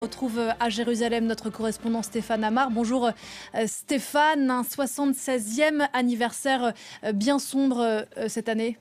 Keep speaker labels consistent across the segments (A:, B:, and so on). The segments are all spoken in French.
A: Retrouve à Jérusalem notre correspondant Stéphane Amar. Bonjour Stéphane, un 76e anniversaire bien sombre cette année.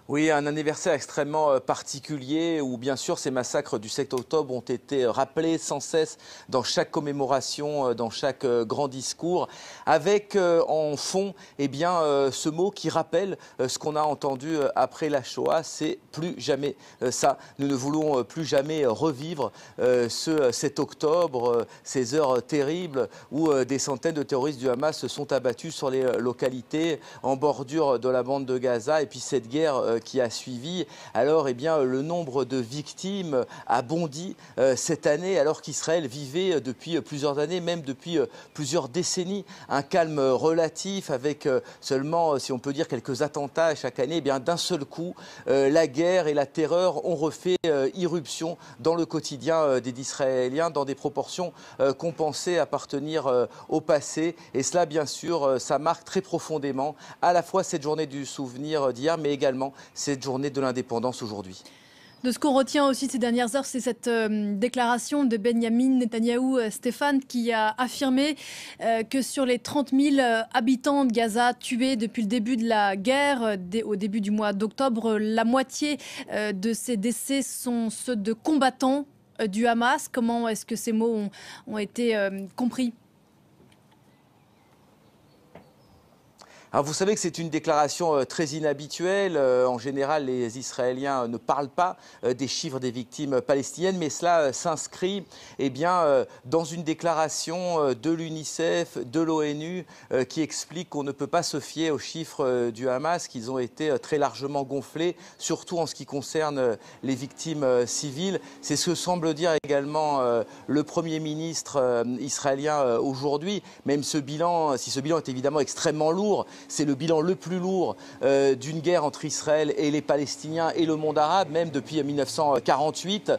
B: Oui, un anniversaire extrêmement particulier où bien sûr ces massacres du 7 octobre ont été rappelés sans cesse dans chaque commémoration, dans chaque grand discours, avec en fond ce mot qui rappelle ce qu'on a entendu après la Shoah, c'est plus jamais ça. Nous ne voulons plus jamais revivre ce 7 octobre, ces heures terribles où des centaines de terroristes du Hamas se sont abattus sur les localités en bordure de la bande de Gaza, et puis cette guerre qui a suivi. Alors, le nombre de victimes a bondi cette année, alors qu'Israël vivait depuis plusieurs années, même depuis plusieurs décennies, un calme relatif avec seulement, si on peut dire, quelques attentats chaque année. D'un seul coup, la guerre et la terreur ont refait irruption dans le quotidien des Israéliens dans des proportions qu'on pensait appartenir au passé. Et cela, bien sûr, ça marque très profondément à la fois cette journée du souvenir d'hier, mais également cette journée de l'indépendance aujourd'hui.
A: De ce qu'on retient aussi ces dernières heures, c'est cette déclaration de Benyamin Netanyahou, Stéphane, qui a affirmé que sur les 30 000 habitants de Gaza tués depuis le début de la guerre, au début du mois d'octobre, la moitié de ces décès sont ceux de combattants du Hamas. Comment est-ce que ces mots ont été compris ?
B: Alors vous savez que c'est une déclaration très inhabituelle. En général, les Israéliens ne parlent pas des chiffres des victimes palestiniennes, mais cela s'inscrit dans une déclaration de l'UNICEF, de l'ONU, qui explique qu'on ne peut pas se fier aux chiffres du Hamas, qu'ils ont été très largement gonflés, surtout en ce qui concerne les victimes civiles. C'est ce que semble dire également le Premier ministre israélien aujourd'hui. Même ce bilan, si ce bilan est évidemment extrêmement lourd, c'est le bilan le plus lourd d'une guerre entre Israël et les Palestiniens et le monde arabe, même depuis 1948.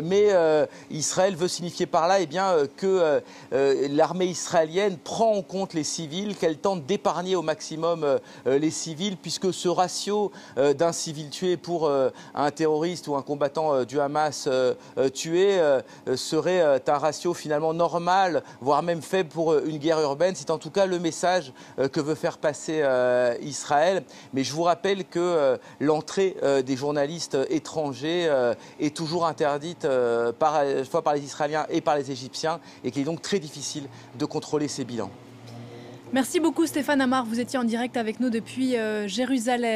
B: Mais Israël veut signifier par là que l'armée israélienne prend en compte les civils, qu'elle tente d'épargner au maximum les civils, puisque ce ratio d'un civil tué pour un terroriste ou un combattant du Hamas tué serait un ratio finalement normal, voire même faible pour une guerre urbaine. C'est en tout cas le message que veut faire passer Israël. Mais je vous rappelle que l'entrée des journalistes étrangers est toujours interdite à la fois par les Israéliens et par les Égyptiens, et qu'il est donc très difficile de contrôler ces bilans.
A: Merci beaucoup Stéphane Amar, vous étiez en direct avec nous depuis Jérusalem.